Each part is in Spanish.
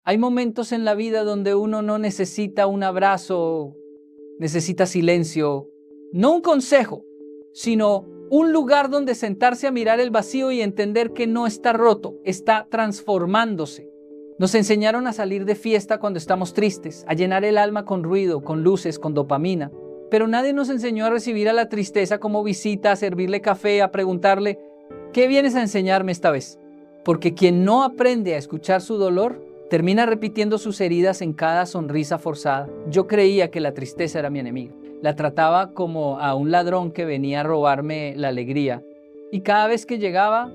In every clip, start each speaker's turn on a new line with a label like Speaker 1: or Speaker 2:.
Speaker 1: Hay momentos en la vida donde uno no necesita un abrazo, necesita silencio, no un consejo, sino un lugar donde sentarse a mirar el vacío y entender que no está roto, está transformándose. Nos enseñaron a salir de fiesta cuando estamos tristes, a llenar el alma con ruido, con luces, con dopamina. Pero nadie nos enseñó a recibir a la tristeza como visita, a servirle café, a preguntarle, ¿qué vienes a enseñarme esta vez? Porque quien no aprende a escuchar su dolor, termina repitiendo sus heridas en cada sonrisa forzada. Yo creía que la tristeza era mi enemiga. La trataba como a un ladrón que venía a robarme la alegría. Y cada vez que llegaba,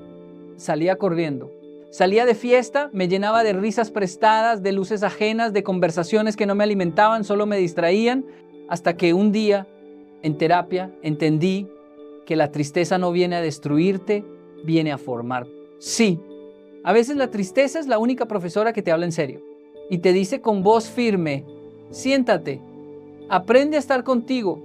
Speaker 1: salía corriendo. Salía de fiesta, me llenaba de risas prestadas, de luces ajenas, de conversaciones que no me alimentaban, solo me distraían, hasta que un día, en terapia, entendí que la tristeza no viene a destruirte, viene a formar. Sí, a veces la tristeza es la única profesora que te habla en serio y te dice con voz firme, siéntate, aprende a estar contigo,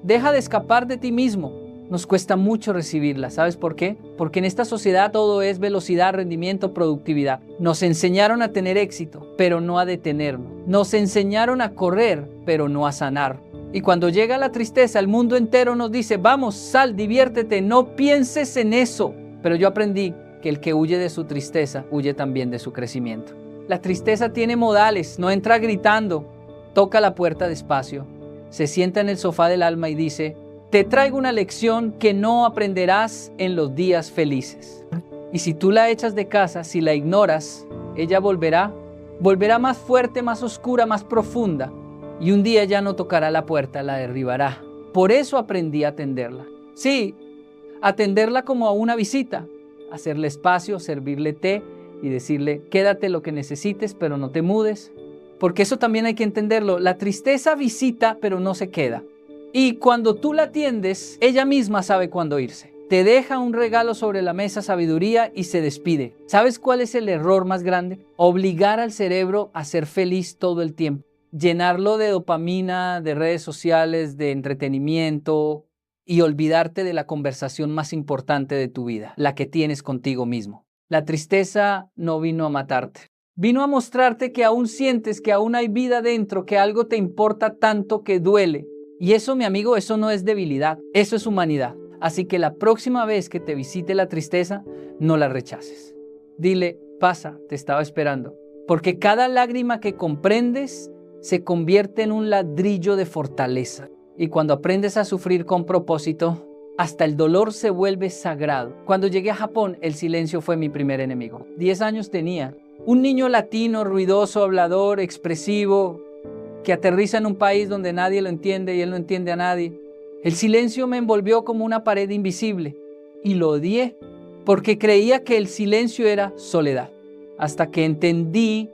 Speaker 1: deja de escapar de ti mismo. Nos cuesta mucho recibirla, ¿sabes por qué? Porque en esta sociedad todo es velocidad, rendimiento, productividad. Nos enseñaron a tener éxito, pero no a detenernos. Nos enseñaron a correr, pero no a sanar. Y cuando llega la tristeza, el mundo entero nos dice, vamos, sal, diviértete, no pienses en eso. Pero yo aprendí que el que huye de su tristeza, huye también de su crecimiento. La tristeza tiene modales, no entra gritando, toca la puerta despacio, se sienta en el sofá del alma y dice, te traigo una lección que no aprenderás en los días felices. Y si tú la echas de casa, si la ignoras, ella volverá más fuerte, más oscura, más profunda. Y un día ya no tocará la puerta, la derribará. Por eso aprendí a atenderla. Sí, atenderla como a una visita, hacerle espacio, servirle té y decirle, quédate lo que necesites, pero no te mudes. Porque eso también hay que entenderlo. La tristeza visita, pero no se queda. Y cuando tú la atiendes, ella misma sabe cuándo irse. Te deja un regalo sobre la mesa, sabiduría, y se despide. ¿Sabes cuál es el error más grande? Obligar al cerebro a ser feliz todo el tiempo. Llenarlo de dopamina, de redes sociales, de entretenimiento y olvidarte de la conversación más importante de tu vida, la que tienes contigo mismo. La tristeza no vino a matarte. Vino a mostrarte que aún sientes que aún hay vida dentro, que algo te importa tanto que duele. Y eso, mi amigo, eso no es debilidad, eso es humanidad. Así que la próxima vez que te visite la tristeza, no la rechaces. Dile, pasa, te estaba esperando. Porque cada lágrima que comprendes se convierte en un ladrillo de fortaleza. Y cuando aprendes a sufrir con propósito, hasta el dolor se vuelve sagrado. Cuando llegué a Japón, el silencio fue mi primer enemigo. 10 años tenía. Un niño latino, ruidoso, hablador, expresivo, que aterriza en un país donde nadie lo entiende y él no entiende a nadie. El silencio me envolvió como una pared invisible y lo odié porque creía que el silencio era soledad. Hasta que entendí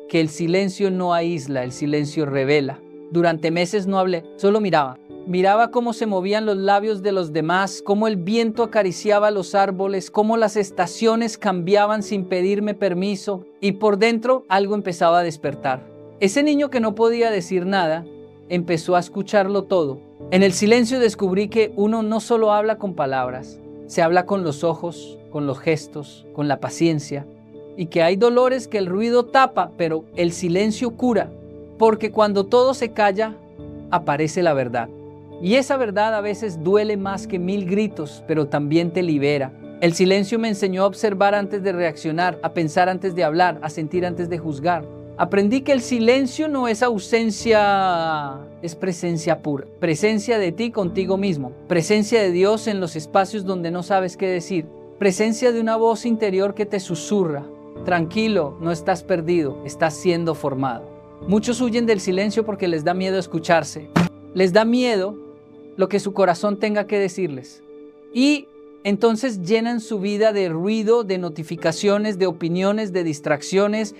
Speaker 1: que el silencio no aísla, el silencio revela. Durante meses no hablé, solo miraba. Miraba cómo se movían los labios de los demás, cómo el viento acariciaba los árboles, cómo las estaciones cambiaban sin pedirme permiso y por dentro algo empezaba a despertar. Ese niño que no podía decir nada, empezó a escucharlo todo. En el silencio descubrí que uno no solo habla con palabras, se habla con los ojos, con los gestos, con la paciencia, y que hay dolores que el ruido tapa, pero el silencio cura, porque cuando todo se calla, aparece la verdad. Y esa verdad a veces duele más que 1000 gritos, pero también te libera. El silencio me enseñó a observar antes de reaccionar, a pensar antes de hablar, a sentir antes de juzgar. Aprendí que el silencio no es ausencia, es presencia pura. Presencia de ti contigo mismo. Presencia de Dios en los espacios donde no sabes qué decir. Presencia de una voz interior que te susurra. Tranquilo, no estás perdido, estás siendo formado. Muchos huyen del silencio porque les da miedo escucharse. Les da miedo lo que su corazón tenga que decirles. Y entonces llenan su vida de ruido, de notificaciones, de opiniones, de distracciones.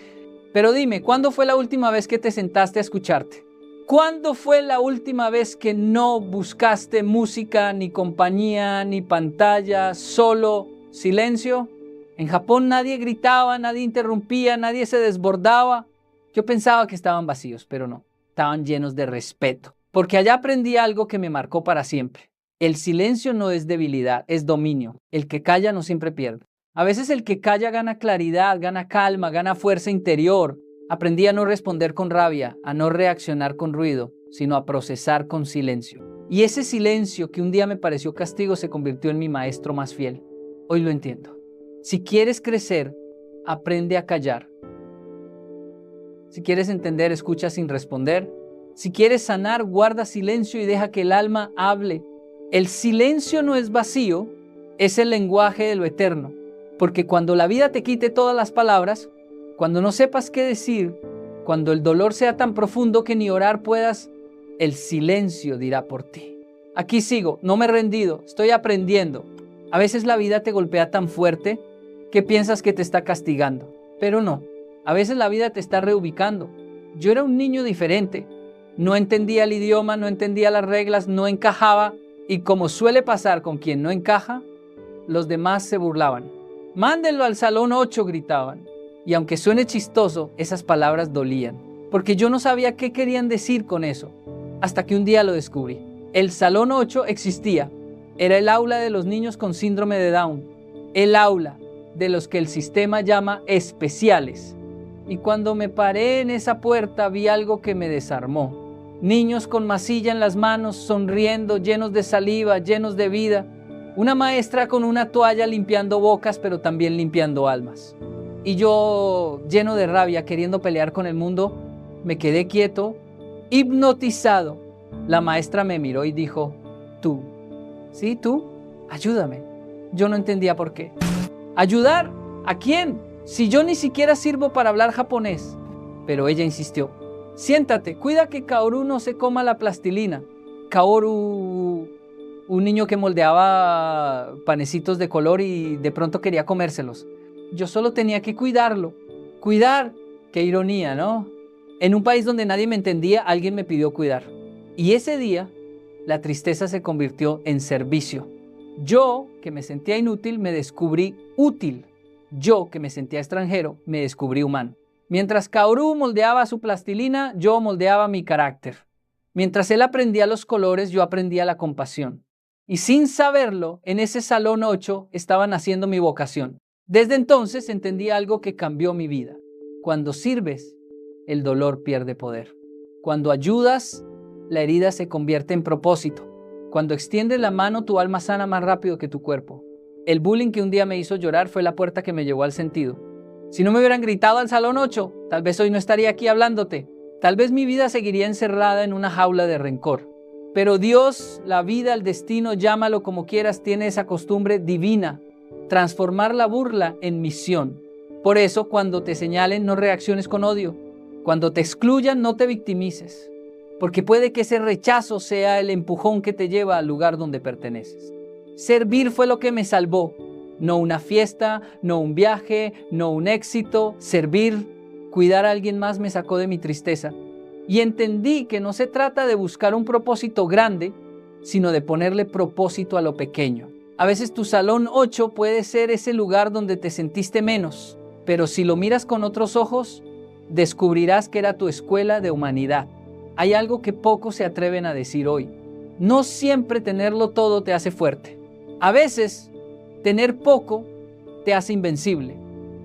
Speaker 1: Pero dime, ¿cuándo fue la última vez que te sentaste a escucharte? ¿Cuándo fue la última vez que no buscaste música, ni compañía, ni pantalla, solo silencio? En Japón nadie gritaba, nadie interrumpía, nadie se desbordaba. Yo pensaba que estaban vacíos, pero no, estaban llenos de respeto. Porque allá aprendí algo que me marcó para siempre. El silencio no es debilidad, es dominio. El que calla no siempre pierde. A veces el que calla gana claridad, gana calma, gana fuerza interior. Aprendí a no responder con rabia, a no reaccionar con ruido, sino a procesar con silencio. Y ese silencio que un día me pareció castigo se convirtió en mi maestro más fiel. Hoy lo entiendo. Si quieres crecer, aprende a callar. Si quieres entender, escucha sin responder. Si quieres sanar, guarda silencio y deja que el alma hable. El silencio no es vacío, es el lenguaje de lo eterno. Porque cuando la vida te quite todas las palabras, cuando no sepas qué decir, cuando el dolor sea tan profundo que ni orar puedas, el silencio dirá por ti. Aquí sigo, no me he rendido, estoy aprendiendo. A veces la vida te golpea tan fuerte que piensas que te está castigando, pero no. A veces la vida te está reubicando. Yo era un niño diferente. No entendía el idioma, no entendía las reglas, no encajaba. Y como suele pasar con quien no encaja, los demás se burlaban. Mándenlo al salón 8, gritaban. Y aunque suene chistoso, esas palabras dolían. Porque yo no sabía qué querían decir con eso. Hasta que un día lo descubrí. El salón 8 existía. Era el aula de los niños con síndrome de Down. El aula de los que el sistema llama especiales. Y cuando me paré en esa puerta vi algo que me desarmó. Niños con masilla en las manos, sonriendo, llenos de saliva, llenos de vida. Una maestra con una toalla limpiando bocas, pero también limpiando almas. Y yo, lleno de rabia, queriendo pelear con el mundo, me quedé quieto, hipnotizado. La maestra me miró y dijo, tú, ¿sí? ¿Tú? Ayúdame. Yo no entendía por qué. ¿Ayudar? ¿A quién? Si yo ni siquiera sirvo para hablar japonés. Pero ella insistió. Siéntate, cuida que Kaoru no se coma la plastilina. Kaoru, un niño que moldeaba panecitos de color y de pronto quería comérselos. Yo solo tenía que cuidarlo. Cuidar. Qué ironía, ¿no? En un país donde nadie me entendía, alguien me pidió cuidar. Y ese día, la tristeza se convirtió en servicio. Yo, que me sentía inútil, me descubrí útil. Yo, que me sentía extranjero, me descubrí humano. Mientras Kaoru moldeaba su plastilina, yo moldeaba mi carácter. Mientras él aprendía los colores, yo aprendía la compasión. Y sin saberlo, en ese salón 8 estaba naciendo mi vocación. Desde entonces entendí algo que cambió mi vida. Cuando sirves, el dolor pierde poder. Cuando ayudas, la herida se convierte en propósito. Cuando extiendes la mano, tu alma sana más rápido que tu cuerpo. El bullying que un día me hizo llorar fue la puerta que me llevó al sentido. Si no me hubieran gritado al salón 8, tal vez hoy no estaría aquí hablándote. Tal vez mi vida seguiría encerrada en una jaula de rencor. Pero Dios, la vida, el destino, llámalo como quieras, tiene esa costumbre divina. Transformar la burla en misión. Por eso, cuando te señalen, no reacciones con odio. Cuando te excluyan, no te victimices. Porque puede que ese rechazo sea el empujón que te lleva al lugar donde perteneces. Servir fue lo que me salvó. No una fiesta, no un viaje, no un éxito. Servir, cuidar a alguien más me sacó de mi tristeza. Y entendí que no se trata de buscar un propósito grande, sino de ponerle propósito a lo pequeño. A veces tu salón 8 puede ser ese lugar donde te sentiste menos, pero si lo miras con otros ojos, descubrirás que era tu escuela de humanidad. Hay algo que pocos se atreven a decir hoy. No siempre tenerlo todo te hace fuerte. A veces, tener poco te hace invencible.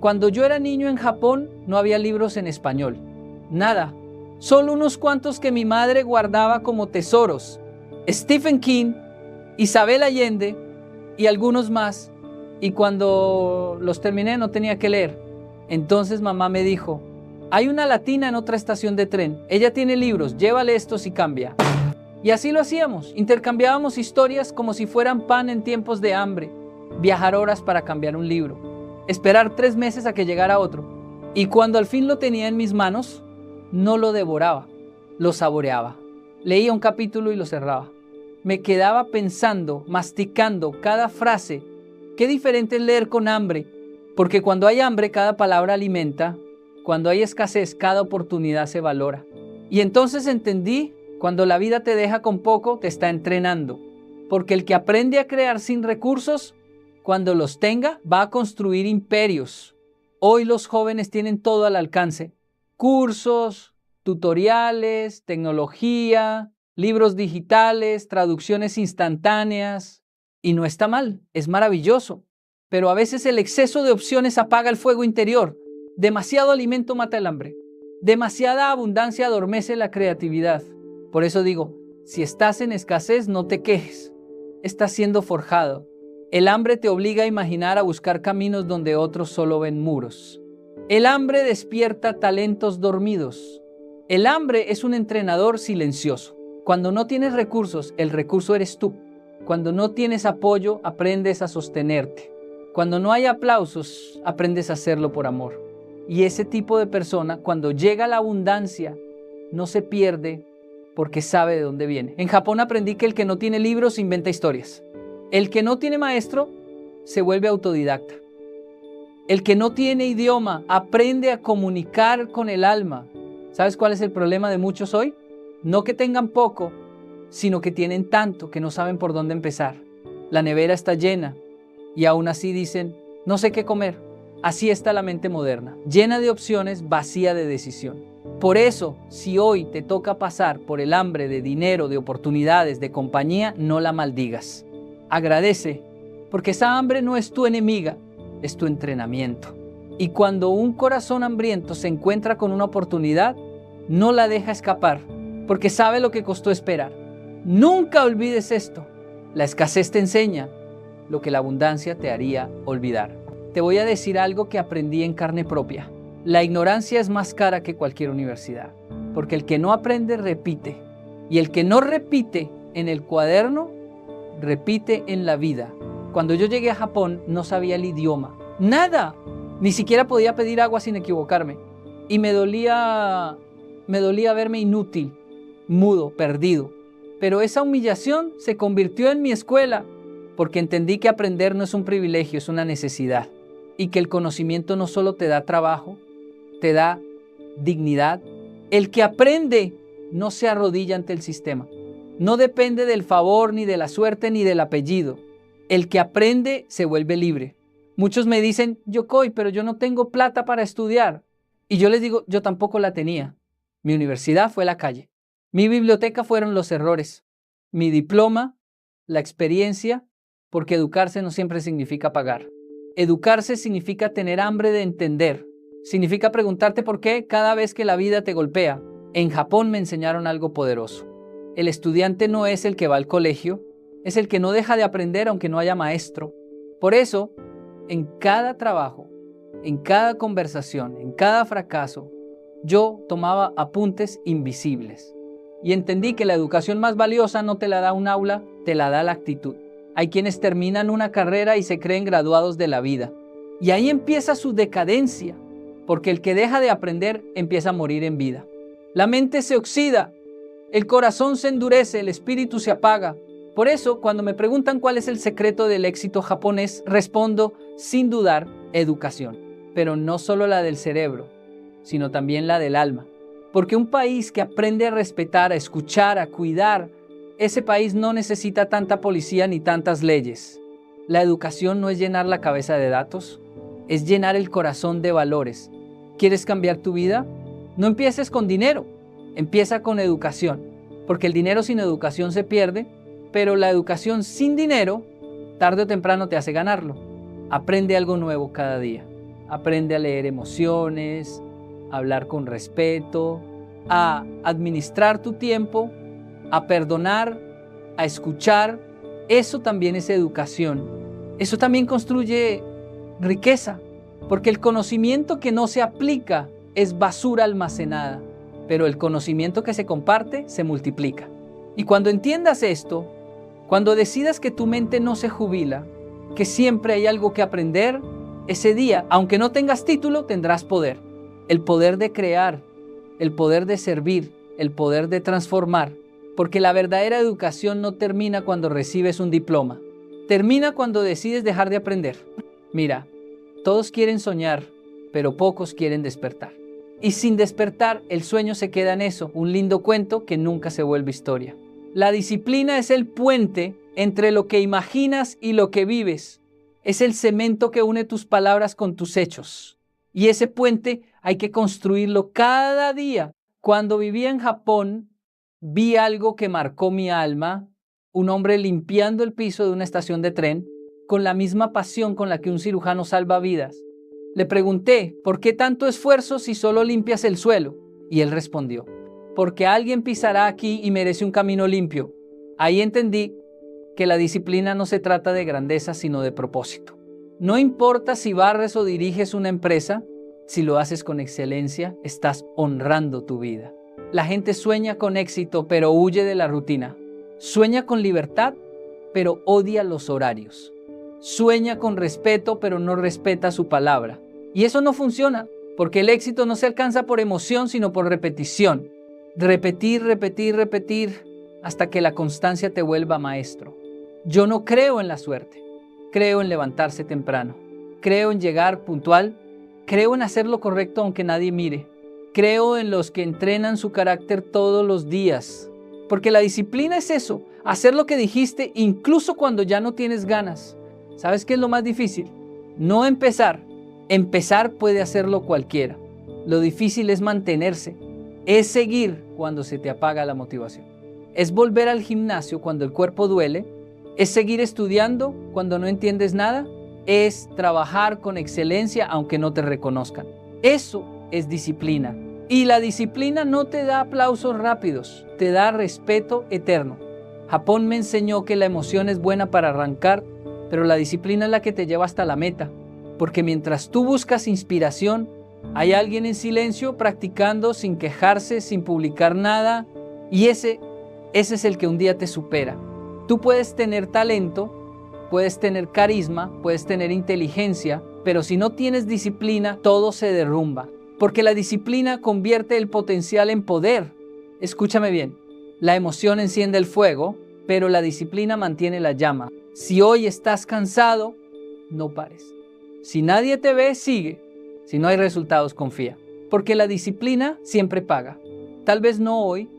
Speaker 1: Cuando yo era niño en Japón, no había libros en español. Nada. Solo unos cuantos que mi madre guardaba como tesoros. Stephen King, Isabel Allende y algunos más. Y cuando los terminé no tenía que leer. Entonces mamá me dijo, hay una latina en otra estación de tren. Ella tiene libros, llévale estos y cambia. Y así lo hacíamos. Intercambiábamos historias como si fueran pan en tiempos de hambre. Viajar horas para cambiar un libro. Esperar 3 meses a que llegara otro. Y cuando al fin lo tenía en mis manos, no lo devoraba, lo saboreaba. Leía un capítulo y lo cerraba. Me quedaba pensando, masticando cada frase. Qué diferente es leer con hambre, porque cuando hay hambre cada palabra alimenta, cuando hay escasez cada oportunidad se valora. Y entonces entendí, cuando la vida te deja con poco, te está entrenando, porque el que aprende a crear sin recursos, cuando los tenga, va a construir imperios. Hoy los jóvenes tienen todo al alcance. Cursos, tutoriales, tecnología, libros digitales, traducciones instantáneas. Y no está mal, es maravilloso. Pero a veces el exceso de opciones apaga el fuego interior. Demasiado alimento mata el hambre. Demasiada abundancia adormece la creatividad. Por eso digo, si estás en escasez, no te quejes. Estás siendo forjado. El hambre te obliga a imaginar, a buscar caminos donde otros solo ven muros. El hambre despierta talentos dormidos. El hambre es un entrenador silencioso. Cuando no tienes recursos, el recurso eres tú. Cuando no tienes apoyo, aprendes a sostenerte. Cuando no hay aplausos, aprendes a hacerlo por amor. Y ese tipo de persona, cuando llega la abundancia, no se pierde porque sabe de dónde viene. En Japón aprendí que el que no tiene libros inventa historias. El que no tiene maestro se vuelve autodidacta. El que no tiene idioma aprende a comunicar con el alma. ¿Sabes cuál es el problema de muchos hoy? No que tengan poco, sino que tienen tanto que no saben por dónde empezar. La nevera está llena y aún así dicen, no sé qué comer. Así está la mente moderna, llena de opciones, vacía de decisión. Por eso, si hoy te toca pasar por el hambre de dinero, de oportunidades, de compañía, no la maldigas. Agradece, porque esa hambre no es tu enemiga, es tu entrenamiento. Y cuando un corazón hambriento se encuentra con una oportunidad, no la deja escapar, porque sabe lo que costó esperar. Nunca olvides esto. La escasez te enseña lo que la abundancia te haría olvidar. Te voy a decir algo que aprendí en carne propia. La ignorancia es más cara que cualquier universidad, porque el que no aprende repite, y el que no repite en el cuaderno, repite en la vida. Cuando yo llegué a Japón no sabía el idioma, nada, ni siquiera podía pedir agua sin equivocarme, y me dolía verme inútil, mudo, perdido. Pero esa humillación se convirtió en mi escuela, porque entendí que aprender no es un privilegio, es una necesidad. Y que el conocimiento no solo te da trabajo, te da dignidad. El que aprende no se arrodilla ante el sistema. No depende del favor, ni de la suerte, ni del apellido. El que aprende se vuelve libre. Muchos me dicen, Yokoi, pero yo no tengo plata para estudiar. Y yo les digo, yo tampoco la tenía. Mi universidad fue la calle. Mi biblioteca fueron los errores. Mi diploma, la experiencia, porque educarse no siempre significa pagar. Educarse significa tener hambre de entender. Significa preguntarte por qué cada vez que la vida te golpea. En Japón me enseñaron algo poderoso. El estudiante no es el que va al colegio, es el que no deja de aprender aunque no haya maestro. Por eso, en cada trabajo, en cada conversación, en cada fracaso, yo tomaba apuntes invisibles. Y entendí que la educación más valiosa no te la da un aula, te la da la actitud. Hay quienes terminan una carrera y se creen graduados de la vida. Y ahí empieza su decadencia, porque el que deja de aprender empieza a morir en vida. La mente se oxida, el corazón se endurece, el espíritu se apaga. Por eso, cuando me preguntan cuál es el secreto del éxito japonés, respondo, sin dudar, educación. Pero no solo la del cerebro, sino también la del alma. Porque un país que aprende a respetar, a escuchar, a cuidar, ese país no necesita tanta policía ni tantas leyes. La educación no es llenar la cabeza de datos, es llenar el corazón de valores. ¿Quieres cambiar tu vida? No empieces con dinero, empieza con educación, porque el dinero sin educación se pierde, pero la educación sin dinero, tarde o temprano te hace ganarlo. Aprende algo nuevo cada día. Aprende a leer emociones, a hablar con respeto, a administrar tu tiempo, a perdonar, a escuchar. Eso también es educación. Eso también construye riqueza, porque el conocimiento que no se aplica es basura almacenada, pero el conocimiento que se comparte se multiplica. Y cuando entiendas esto, cuando decidas que tu mente no se jubila, que siempre hay algo que aprender, ese día, aunque no tengas título, tendrás poder. El poder de crear, el poder de servir, el poder de transformar. Porque la verdadera educación no termina cuando recibes un diploma. Termina cuando decides dejar de aprender. Mira, todos quieren soñar, pero pocos quieren despertar. Y sin despertar, el sueño se queda en eso, un lindo cuento que nunca se vuelve historia. La disciplina es el puente entre lo que imaginas y lo que vives. Es el cemento que une tus palabras con tus hechos. Y ese puente hay que construirlo cada día. Cuando vivía en Japón, vi algo que marcó mi alma, un hombre limpiando el piso de una estación de tren con la misma pasión con la que un cirujano salva vidas. Le pregunté, ¿por qué tanto esfuerzo si solo limpias el suelo? Y él respondió, porque alguien pisará aquí y merece un camino limpio. Ahí entendí que la disciplina no se trata de grandeza, sino de propósito. No importa si barres o diriges una empresa, si lo haces con excelencia, estás honrando tu vida. La gente sueña con éxito, pero huye de la rutina. Sueña con libertad, pero odia los horarios. Sueña con respeto, pero no respeta su palabra. Y eso no funciona, porque el éxito no se alcanza por emoción, sino por repetición. Repetir, repetir, repetir, hasta que la constancia te vuelva maestro. Yo no creo en la suerte. Creo en levantarse temprano. Creo en llegar puntual. Creo en hacer lo correcto aunque nadie mire. Creo en los que entrenan su carácter todos los días. Porque la disciplina es eso, hacer lo que dijiste incluso cuando ya no tienes ganas. ¿Sabes qué es lo más difícil? No empezar. Empezar puede hacerlo cualquiera. Lo difícil es mantenerse. Es seguir cuando se te apaga la motivación. Es volver al gimnasio cuando el cuerpo duele. Es seguir estudiando cuando no entiendes nada. Es trabajar con excelencia aunque no te reconozcan. Eso es disciplina. Y la disciplina no te da aplausos rápidos, te da respeto eterno. Japón me enseñó que la emoción es buena para arrancar, pero la disciplina es la que te lleva hasta la meta. Porque mientras tú buscas inspiración, hay alguien en silencio practicando sin quejarse, sin publicar nada. Y ese es el que un día te supera. Tú puedes tener talento, puedes tener carisma, puedes tener inteligencia, pero si no tienes disciplina, todo se derrumba. Porque la disciplina convierte el potencial en poder. Escúchame bien, la emoción enciende el fuego, pero la disciplina mantiene la llama. Si hoy estás cansado, no pares. Si nadie te ve, sigue. Si no hay resultados, confía. Porque la disciplina siempre paga. Tal vez no hoy,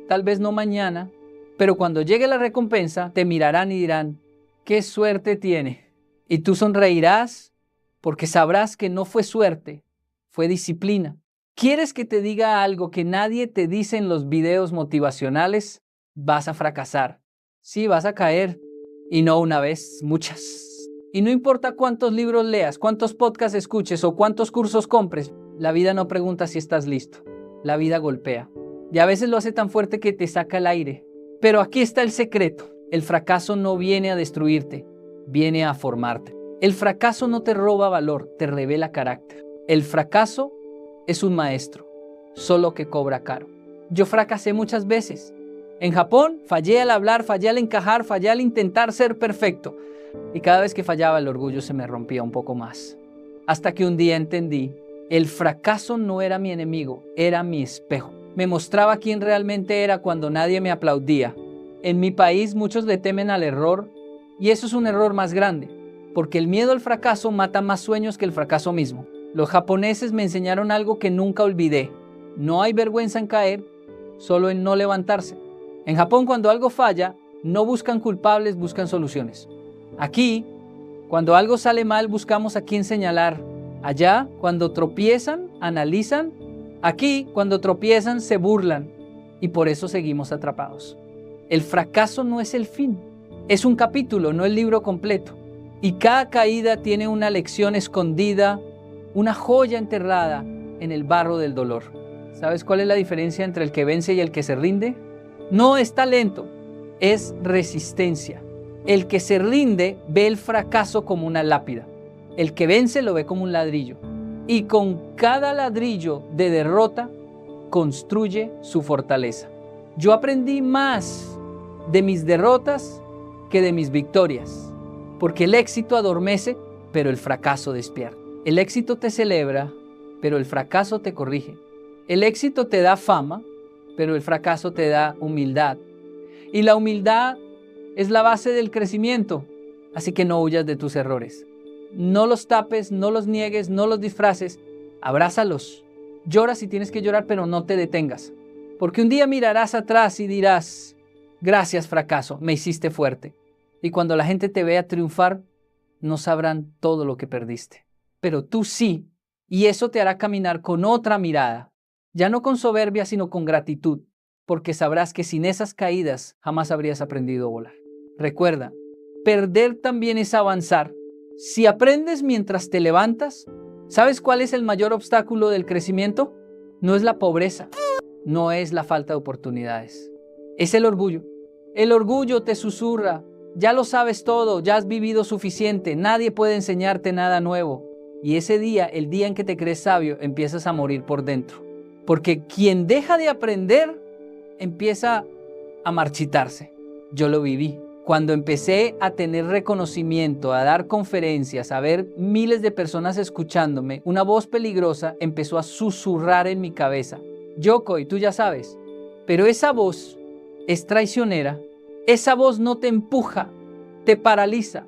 Speaker 1: tal vez no mañana, pero cuando llegue la recompensa, te mirarán y dirán, ¡qué suerte tiene! Y tú sonreirás porque sabrás que no fue suerte, fue disciplina. ¿Quieres que te diga algo que nadie te dice en los videos motivacionales? Vas a fracasar. Sí, vas a caer. Y no una vez, muchas. Y no importa cuántos libros leas, cuántos podcasts escuches o cuántos cursos compres, la vida no pregunta si estás listo. La vida golpea. Y a veces lo hace tan fuerte que te saca el aire. Pero aquí está el secreto. El fracaso no viene a destruirte, viene a formarte. El fracaso no te roba valor, te revela carácter. El fracaso es un maestro, solo que cobra caro. Yo fracasé muchas veces. En Japón fallé al hablar, fallé al encajar, fallé al intentar ser perfecto. Y cada vez que fallaba el orgullo se me rompía un poco más. Hasta que un día entendí, el fracaso no era mi enemigo, era mi espejo. Me mostraba quién realmente era cuando nadie me aplaudía. En mi país muchos le temen al error y eso es un error más grande, porque el miedo al fracaso mata más sueños que el fracaso mismo. Los japoneses me enseñaron algo que nunca olvidé. No hay vergüenza en caer, solo en no levantarse. En Japón cuando algo falla, no buscan culpables, buscan soluciones. Aquí, cuando algo sale mal, buscamos a quién señalar. Allá, cuando tropiezan, analizan. Aquí, cuando tropiezan, se burlan. Y por eso seguimos atrapados. El fracaso no es el fin. Es un capítulo, no el libro completo. Y cada caída tiene una lección escondida, una joya enterrada en el barro del dolor. ¿Sabes cuál es la diferencia entre el que vence y el que se rinde? No es talento, es resistencia. El que se rinde ve el fracaso como una lápida. El que vence lo ve como un ladrillo. Y con cada ladrillo de derrota construye su fortaleza. Yo aprendí más de mis derrotas que de mis victorias. Porque el éxito adormece, pero el fracaso despierta. El éxito te celebra, pero el fracaso te corrige. El éxito te da fama, pero el fracaso te da humildad. Y la humildad es la base del crecimiento. Así que no huyas de tus errores. No los tapes, no los niegues, no los disfraces. Abrázalos. Llora si tienes que llorar, pero no te detengas. Porque un día mirarás atrás y dirás, gracias fracaso, me hiciste fuerte. Y cuando la gente te vea triunfar, no sabrán todo lo que perdiste. Pero tú sí, y eso te hará caminar con otra mirada. Ya no con soberbia, sino con gratitud. Porque sabrás que sin esas caídas jamás habrías aprendido a volar. Recuerda, perder también es avanzar. Si aprendes mientras te levantas, ¿sabes cuál es el mayor obstáculo del crecimiento? no es la pobreza, no es la falta de oportunidades, es el orgullo. El orgullo te susurra, ya lo sabes todo, ya has vivido suficiente, nadie puede enseñarte nada nuevo. Y ese día, el día en que te crees sabio, empiezas a morir por dentro. Porque quien deja de aprender, empieza a marchitarse. Yo lo viví. Cuando empecé a tener reconocimiento, a dar conferencias, a ver miles de personas escuchándome, una voz peligrosa empezó a susurrar en mi cabeza. Yoko, y tú ya sabes, pero esa voz es traicionera. Esa voz no te empuja, te paraliza.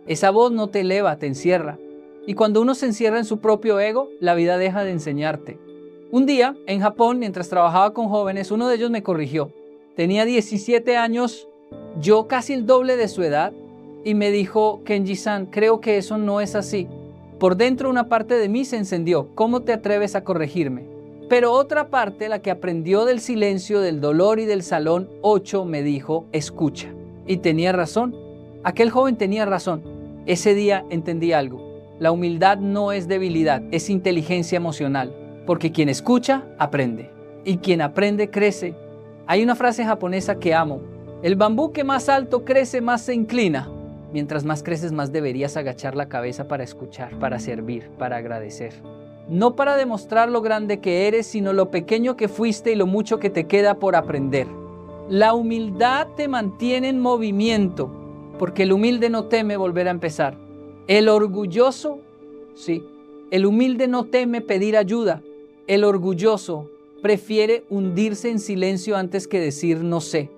Speaker 1: Esa voz no te eleva, te encierra. Y cuando uno se encierra en su propio ego, la vida deja de enseñarte. Un día, en Japón, mientras trabajaba con jóvenes, uno de ellos me corrigió. Tenía 17 años, yo casi el doble de su edad, y me dijo, Kenji-san, creo que eso no es así. Por dentro una parte de mí se encendió. ¿Cómo te atreves a corregirme? Pero otra parte, la que aprendió del silencio, del dolor y del salón 8, me dijo, escucha. Y tenía razón. Aquel joven tenía razón. Ese día entendí algo. La humildad no es debilidad, es inteligencia emocional. Porque quien escucha, aprende. Y quien aprende, crece. Hay una frase japonesa que amo. El bambú que más alto crece, más se inclina. Mientras más creces, más deberías agachar la cabeza para escuchar, para servir, para agradecer. No para demostrar lo grande que eres, sino lo pequeño que fuiste y lo mucho que te queda por aprender. La humildad te mantiene en movimiento, porque el humilde no teme volver a empezar. El orgulloso, sí, el humilde no teme pedir ayuda. El orgulloso prefiere hundirse en silencio antes que decir no sé.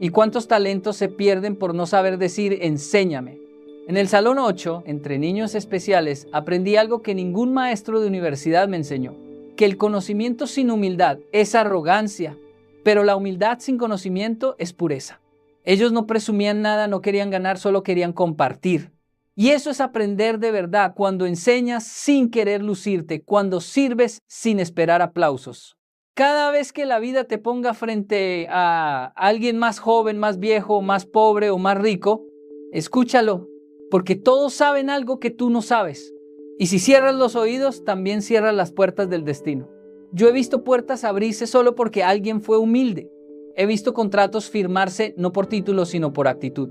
Speaker 1: ¿Y cuántos talentos se pierden por no saber decir enséñame? En el Salón 8, entre niños especiales, aprendí algo que ningún maestro de universidad me enseñó. Que el conocimiento sin humildad es arrogancia, pero la humildad sin conocimiento es pureza. Ellos no presumían nada, no querían ganar, solo querían compartir. Y eso es aprender de verdad, cuando enseñas sin querer lucirte, cuando sirves sin esperar aplausos. Cada vez que la vida te ponga frente a alguien más joven, más viejo, más pobre o más rico, escúchalo. Porque todos saben algo que tú no sabes. Y si cierras los oídos, también cierras las puertas del destino. Yo he visto puertas abrirse solo porque alguien fue humilde. He visto contratos firmarse no por título, sino por actitud.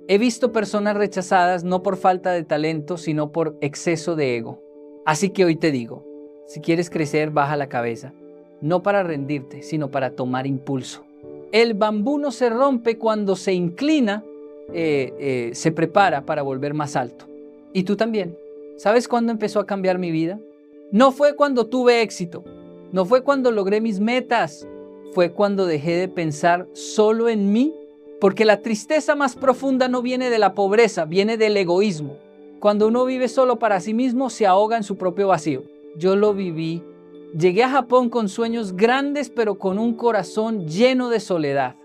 Speaker 1: He visto personas rechazadas no por falta de talento, sino por exceso de ego. Así que hoy te digo, si quieres crecer, baja la cabeza. No para rendirte, sino para tomar impulso. El bambú no se rompe cuando se inclina, se prepara para volver más alto. Y tú también. ¿Sabes cuándo empezó a cambiar mi vida? No fue cuando tuve éxito, no fue cuando logré mis metas, fue cuando dejé de pensar solo en mí, porque la tristeza más profunda no viene de la pobreza, viene del egoísmo. Cuando uno vive solo para sí mismo, se ahoga en su propio vacío. Yo lo viví. Llegué a Japón con sueños grandes, pero con un corazón lleno de soledad.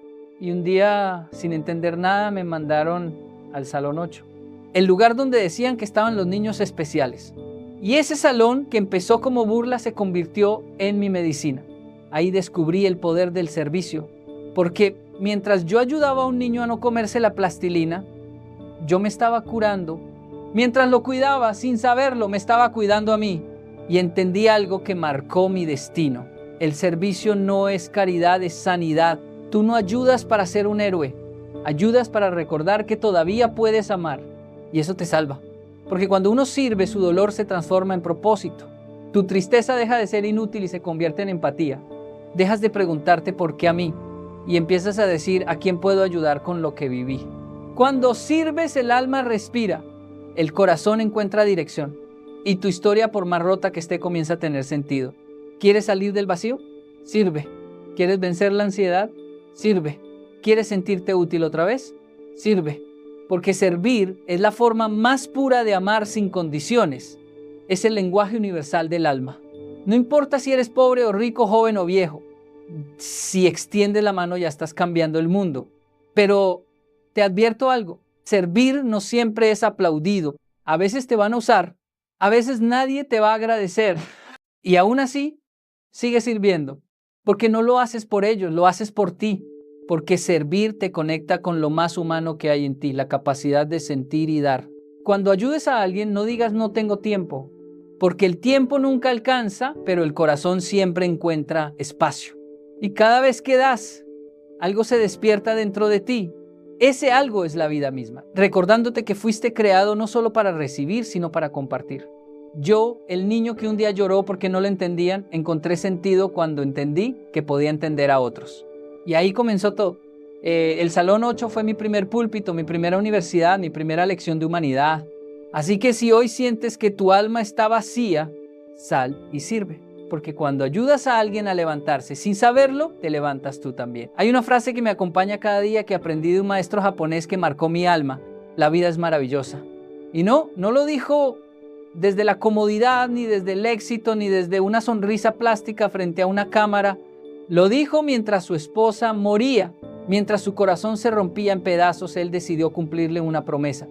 Speaker 1: Y un día, sin entender nada, me mandaron al Salón 8, el lugar donde decían que estaban los niños especiales. Y ese salón, que empezó como burla, se convirtió en mi medicina. Ahí descubrí el poder del servicio, porque mientras yo ayudaba a un niño a no comerse la plastilina, yo me estaba curando. Mientras lo cuidaba, sin saberlo, me estaba cuidando a mí. Y entendí algo que marcó mi destino. El servicio no es caridad, es sanidad. Tú no ayudas para ser un héroe, ayudas para recordar que todavía puedes amar. Y eso te salva. Porque cuando uno sirve, su dolor se transforma en propósito. Tu tristeza deja de ser inútil y se convierte en empatía. Dejas de preguntarte por qué a mí y empiezas a decir a quién puedo ayudar con lo que viví. Cuando sirves, el alma respira, el corazón encuentra dirección y tu historia, por más rota que esté, comienza a tener sentido. ¿Quieres salir del vacío? Sirve. ¿Quieres vencer la ansiedad? Sirve. ¿Quieres sentirte útil otra vez? Sirve. Porque servir es la forma más pura de amar sin condiciones. Es el lenguaje universal del alma. No importa si eres pobre o rico, joven o viejo. Si extiendes la mano, ya estás cambiando el mundo. Pero te advierto algo. Servir no siempre es aplaudido. A veces te van a usar. A veces nadie te va a agradecer. Y aún así, sigue sirviendo. Porque no lo haces por ellos, lo haces por ti. Porque servir te conecta con lo más humano que hay en ti, la capacidad de sentir y dar. Cuando ayudes a alguien, no digas no tengo tiempo, porque el tiempo nunca alcanza, pero el corazón siempre encuentra espacio. Y cada vez que das, algo se despierta dentro de ti. Ese algo es la vida misma, recordándote que fuiste creado no solo para recibir, sino para compartir. Yo, el niño que un día lloró porque no lo entendían, encontré sentido cuando entendí que podía entender a otros. Y ahí comenzó todo. El Salón 8 fue mi primer púlpito, mi primera universidad, mi primera lección de humanidad. Así que si hoy sientes que tu alma está vacía, sal y sirve. Porque cuando ayudas a alguien a levantarse sin saberlo, te levantas tú también. Hay una frase que me acompaña cada día que aprendí de un maestro japonés que marcó mi alma. La vida es maravillosa. Y no lo dijo desde la comodidad, ni desde el éxito, ni desde una sonrisa plástica frente a una cámara. Lo dijo mientras su esposa moría. Mientras su corazón se rompía en pedazos, él decidió cumplirle una promesa.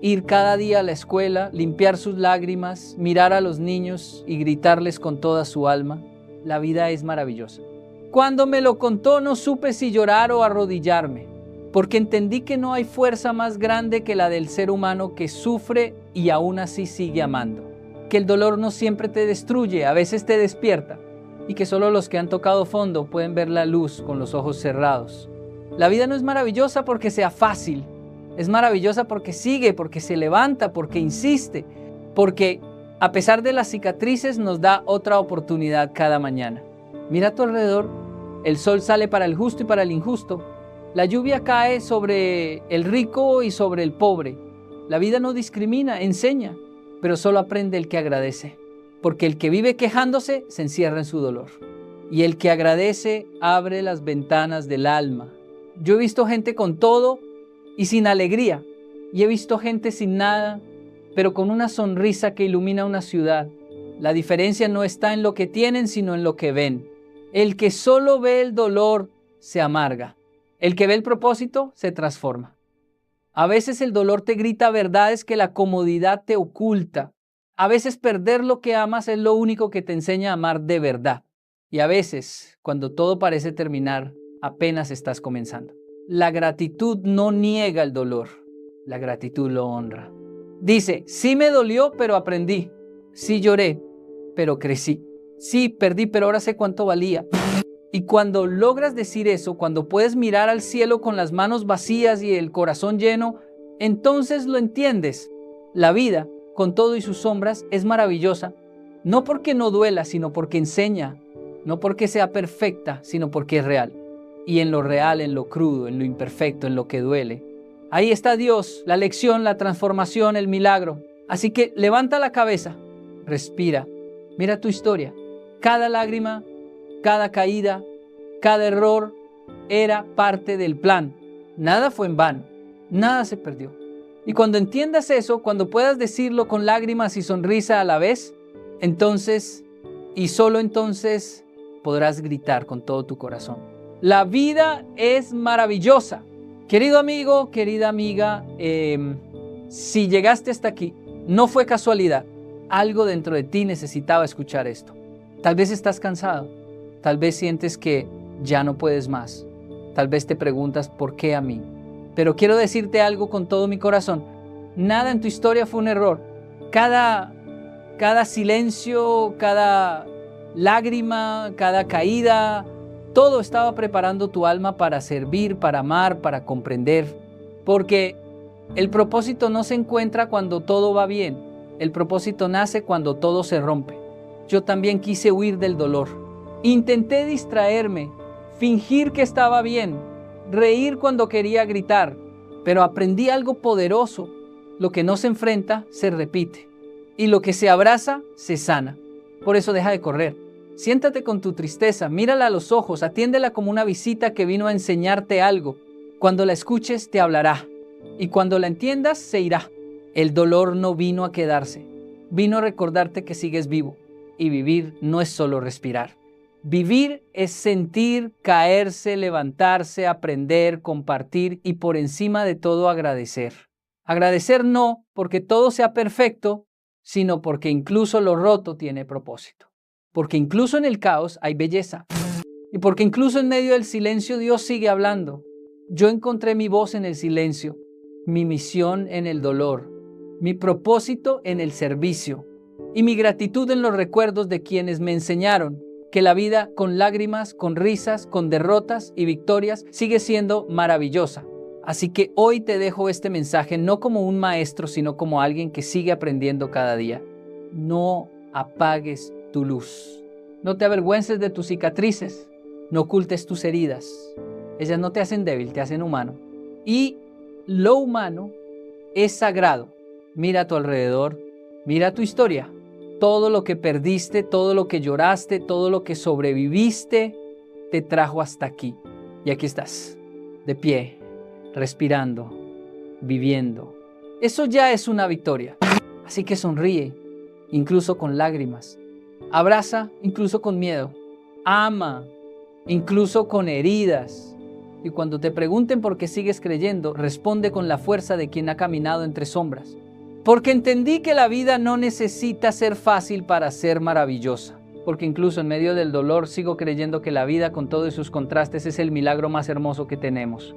Speaker 1: Ir cada día a la escuela, limpiar sus lágrimas, mirar a los niños y gritarles con toda su alma. La vida es maravillosa. Cuando me lo contó no supe si llorar o arrodillarme, porque entendí que no hay fuerza más grande que la del ser humano que sufre y aún así sigue amando. Que el dolor no siempre te destruye, a veces te despierta, y que solo los que han tocado fondo pueden ver la luz con los ojos cerrados. La vida no es maravillosa porque sea fácil. Es maravillosa porque sigue, porque se levanta, porque insiste, porque a pesar de las cicatrices nos da otra oportunidad cada mañana. Mira a tu alrededor, el sol sale para el justo y para el injusto. La lluvia cae sobre el rico y sobre el pobre. La vida no discrimina, enseña, pero solo aprende el que agradece. Porque el que vive quejándose se encierra en su dolor. Y el que agradece abre las ventanas del alma. Yo he visto gente con todo y sin alegría, y he visto gente sin nada, pero con una sonrisa que ilumina una ciudad. La diferencia no está en lo que tienen, sino en lo que ven. El que solo ve el dolor se amarga. El que ve el propósito se transforma. A veces el dolor te grita verdades que la comodidad te oculta. A veces perder lo que amas es lo único que te enseña a amar de verdad. Y a veces, cuando todo parece terminar, apenas estás comenzando. La gratitud no niega el dolor, la gratitud lo honra. Dice, sí me dolió, pero aprendí. Sí lloré, pero crecí. Sí perdí, pero ahora sé cuánto valía. Y cuando logras decir eso, cuando puedes mirar al cielo con las manos vacías y el corazón lleno, entonces lo entiendes. La vida, con todo y sus sombras, es maravillosa. No porque no duela, sino porque enseña. No porque sea perfecta, sino porque es real. Y en lo real, en lo crudo, en lo imperfecto, en lo que duele, ahí está Dios, la lección, la transformación, el milagro. Así que levanta la cabeza, respira, mira tu historia. Cada lágrima, cada caída, cada error era parte del plan. Nada fue en vano, nada se perdió. Y cuando entiendas eso, cuando puedas decirlo con lágrimas y sonrisa a la vez, entonces, y solo entonces, podrás gritar con todo tu corazón. La vida es maravillosa. Querido amigo, querida amiga, si llegaste hasta aquí, no fue casualidad. Algo dentro de ti necesitaba escuchar esto. Tal vez estás cansado. Tal vez sientes que ya no puedes más. Tal vez te preguntas, ¿por qué a mí? Pero quiero decirte algo con todo mi corazón. Nada en tu historia fue un error. Cada silencio, cada lágrima, cada caída, todo estaba preparando tu alma para servir, para amar, para comprender. Porque el propósito no se encuentra cuando todo va bien. El propósito nace cuando todo se rompe. Yo también quise huir del dolor. Intenté distraerme, fingir que estaba bien, reír cuando quería gritar. Pero aprendí algo poderoso. Lo que no se enfrenta, se repite. Y lo que se abraza, se sana. Por eso deja de correr. Siéntate con tu tristeza, mírala a los ojos, atiéndela como una visita que vino a enseñarte algo. Cuando la escuches, te hablará. Y cuando la entiendas, se irá. El dolor no vino a quedarse. Vino a recordarte que sigues vivo. Y vivir no es solo respirar. Vivir es sentir, caerse, levantarse, aprender, compartir y por encima de todo agradecer. Agradecer no porque todo sea perfecto, sino porque incluso lo roto tiene propósito. Porque incluso en el caos hay belleza. Y porque incluso en medio del silencio Dios sigue hablando. Yo encontré mi voz en el silencio, mi misión en el dolor, mi propósito en el servicio. y mi gratitud en los recuerdos de quienes me enseñaron que la vida con lágrimas, con risas, con derrotas y victorias sigue siendo maravillosa. Así que hoy te dejo este mensaje no como un maestro, sino como alguien que sigue aprendiendo cada día. No apagues tu luz. No te avergüences de tus cicatrices. No ocultes tus heridas. Ellas no te hacen débil, te hacen humano. Y lo humano es sagrado. Mira a tu alrededor, mira tu historia. Todo lo que perdiste, todo lo que lloraste, todo lo que sobreviviste, te trajo hasta aquí. Y aquí estás, de pie, respirando, viviendo. Eso ya es una victoria. Así que sonríe, incluso con lágrimas. Abraza, incluso con miedo. Ama, incluso con heridas. Y cuando te pregunten por qué sigues creyendo, responde con la fuerza de quien ha caminado entre sombras. Porque entendí que la vida no necesita ser fácil para ser maravillosa. Porque incluso en medio del dolor sigo creyendo que la vida con todos sus contrastes es el milagro más hermoso que tenemos.